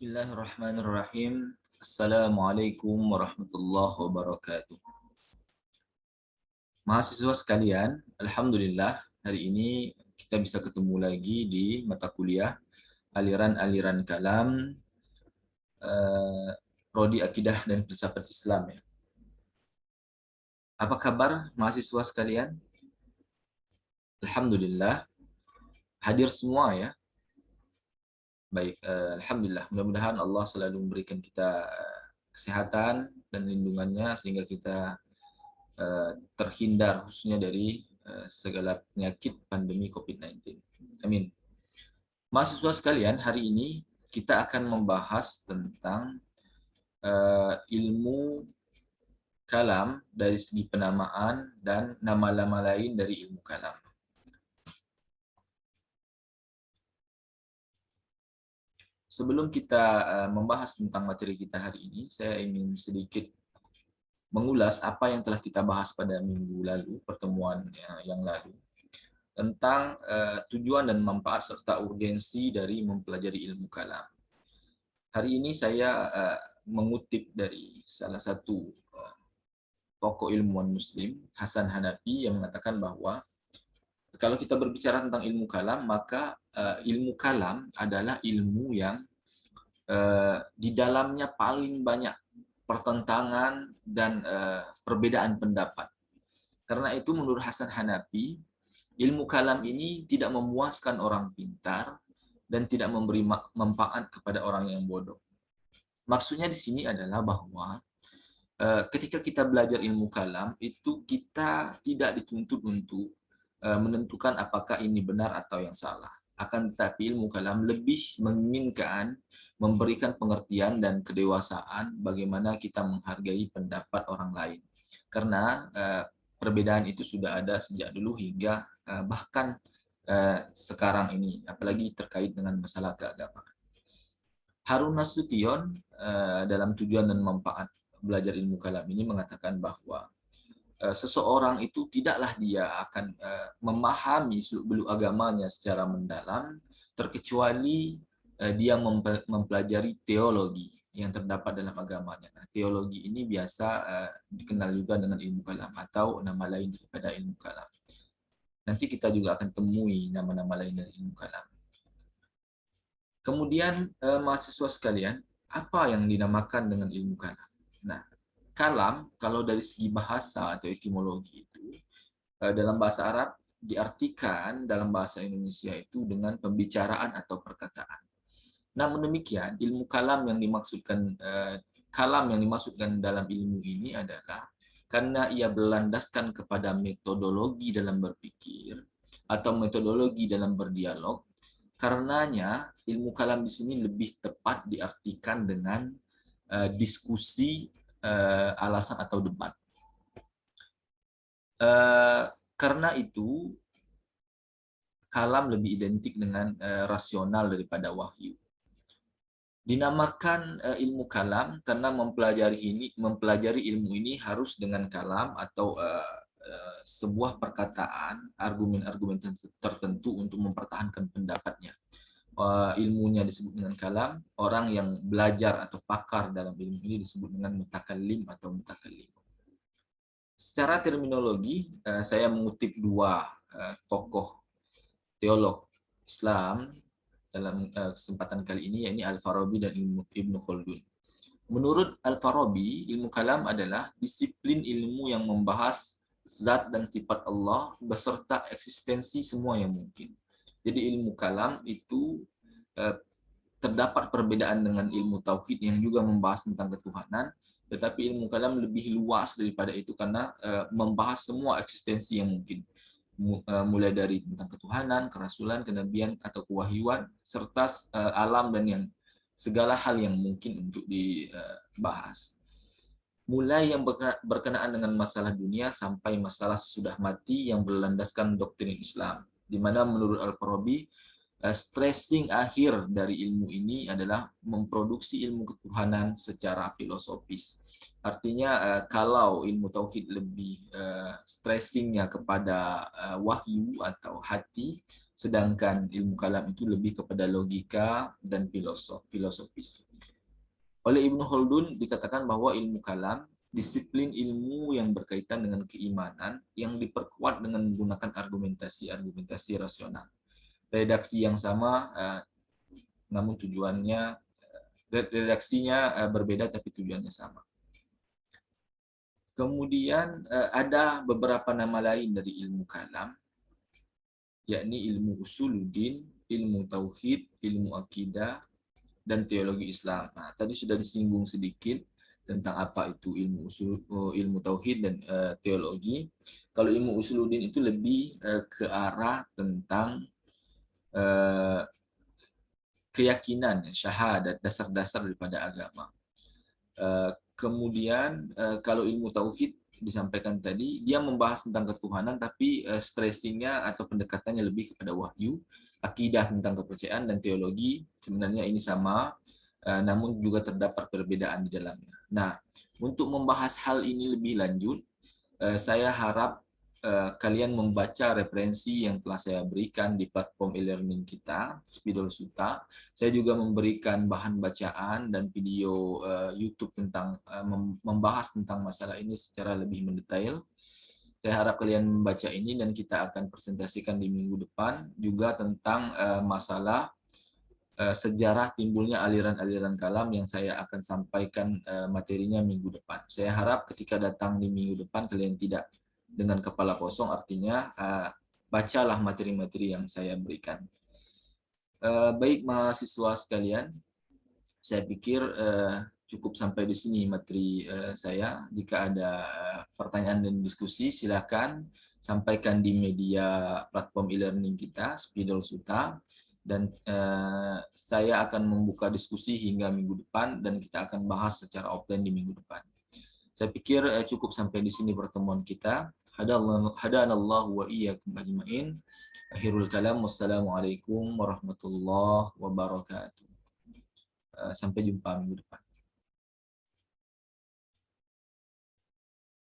Bismillahirrahmanirrahim. Assalamualaikum warahmatullahi wabarakatuh. Mahasiswa sekalian, alhamdulillah hari ini kita bisa ketemu lagi di mata kuliah aliran-aliran kalam prodi akidah dan filsafat Islam ya. Apa kabar mahasiswa sekalian? Alhamdulillah hadir semua ya. Baik, alhamdulillah. Mudah-mudahan Allah selalu memberikan kita kesehatan dan lindungannya sehingga kita terhindar khususnya dari segala penyakit pandemi COVID-19. Amin. Mahasiswa sekalian, hari ini kita akan membahas tentang ilmu kalam dari segi penamaan dan nama-nama lain dari ilmu kalam. Sebelum kita membahas tentang materi kita hari ini, saya ingin sedikit mengulas apa yang telah kita bahas pada minggu lalu, pertemuan yang lalu, tentang tujuan dan manfaat serta urgensi dari mempelajari ilmu kalam. Hari ini saya mengutip dari salah satu tokoh ilmuwan Muslim, Hasan Hanafi, yang mengatakan bahwa kalau kita berbicara tentang ilmu kalam, maka ilmu kalam adalah ilmu yang di dalamnya paling banyak pertentangan dan perbedaan pendapat. Karena itu menurut Hasan Hanafi, ilmu kalam ini tidak memuaskan orang pintar dan tidak memberi manfaat kepada orang yang bodoh. Maksudnya di sini adalah bahwa ketika kita belajar ilmu kalam, itu kita tidak dituntut untuk menentukan apakah ini benar atau yang salah. Akan tetapi ilmu kalam lebih menginginkan memberikan pengertian dan kedewasaan bagaimana kita menghargai pendapat orang lain. Karena perbedaan itu sudah ada sejak dulu hingga bahkan sekarang ini, apalagi terkait dengan masalah keagamaan. Harun Nasution dalam tujuan dan manfaat belajar ilmu kalam ini mengatakan bahwa seseorang itu tidaklah dia akan memahami seluk-beluk agamanya secara mendalam terkecuali dia mempelajari teologi yang terdapat dalam agamanya. Nah, teologi ini biasa dikenal juga dengan ilmu kalam atau nama lain daripada ilmu kalam. Nanti kita juga akan temui nama-nama lain dari ilmu kalam. Kemudian mahasiswa sekalian, apa yang dinamakan dengan ilmu kalam? Nah, kalam kalau dari segi bahasa atau etimologi itu dalam bahasa Arab diartikan dalam bahasa Indonesia itu dengan pembicaraan atau perkataan. Namun demikian, ilmu kalam yang dimaksudkan dalam ilmu ini adalah karena ia berlandaskan kepada metodologi dalam berpikir atau metodologi dalam berdialog. Karenanya ilmu kalam di sini lebih tepat diartikan dengan diskusi, alasan atau debat. Karena itu kalam lebih identik dengan rasional daripada wahyu. Dinamakan ilmu kalam karena mempelajari ilmu ini harus dengan kalam atau sebuah perkataan, argumen-argumen tertentu untuk mempertahankan pendapatnya. Ilmunya disebut dengan kalam, orang yang belajar atau pakar dalam ilmu ini disebut dengan mutakallim atau mutakallim. Secara terminologi, saya mengutip dua tokoh teolog Islam dalam kesempatan kali ini, yakni Al-Farabi dan Ibnu Khaldun. Menurut Al-Farabi, ilmu kalam adalah disiplin ilmu yang membahas zat dan sifat Allah beserta eksistensi semua yang mungkin. Jadi ilmu kalam itu terdapat perbedaan dengan ilmu tauhid yang juga membahas tentang ketuhanan, tetapi ilmu kalam lebih luas daripada itu karena membahas semua eksistensi yang mungkin, mulai dari tentang ketuhanan, kerasulan, kenabian atau kewahyuan, serta alam dan yang segala hal yang mungkin untuk dibahas. Mulai yang berkenaan dengan masalah dunia sampai masalah sesudah mati yang berlandaskan doktrin Islam, di mana menurut Al-Farabi stressing akhir dari ilmu ini adalah memproduksi ilmu ketuhanan secara filosofis. Artinya kalau ilmu tauhid lebih stressingnya kepada wahyu atau hati, sedangkan ilmu kalam itu lebih kepada logika dan filosofis. Oleh Ibnu Khaldun dikatakan bahwa ilmu kalam disiplin ilmu yang berkaitan dengan keimanan yang diperkuat dengan menggunakan argumentasi rasional. Redaksi yang sama, namun tujuannya redaksinya berbeda tapi tujuannya sama. Kemudian ada beberapa nama lain dari ilmu kalam, yakni ilmu usuluddin, ilmu tauhid, ilmu akidah, dan teologi Islam. Nah, tadi sudah disinggung sedikit tentang apa itu ilmu tauhid dan teologi. Kalau ilmu usuluddin itu lebih ke arah tentang uh, keyakinan, syahadat, dasar-dasar daripada agama. Kemudian kalau ilmu tauhid disampaikan tadi, dia membahas tentang ketuhanan, tapi stressingnya atau pendekatannya lebih kepada wahyu, akidah tentang kepercayaan, dan teologi sebenarnya ini sama, namun juga terdapat perbedaan di dalamnya. Nah, untuk membahas hal ini lebih lanjut, saya harap kalian membaca referensi yang telah saya berikan di platform e-learning kita, Spidol Suta. Saya juga memberikan bahan bacaan dan video YouTube tentang membahas tentang masalah ini secara lebih mendetail. Saya harap kalian membaca ini dan kita akan presentasikan di minggu depan juga tentang masalah sejarah timbulnya aliran-aliran kalam yang saya akan sampaikan materinya minggu depan. Saya harap ketika datang di minggu depan kalian tidak dengan kepala kosong, artinya bacalah materi-materi yang saya berikan. Baik mahasiswa sekalian, saya pikir cukup sampai di sini materi saya. Jika ada pertanyaan dan diskusi, silakan sampaikan di media platform e-learning kita, Spidol Suta, dan saya akan membuka diskusi hingga minggu depan dan kita akan bahas secara offline di minggu depan. Saya pikir cukup sampai di sini pertemuan kita. Hadanallahu wa iyyakum ajmain. Akhirul kalam, wassalamualaikum warahmatullahi wabarakatuh. Sampai jumpa minggu depan.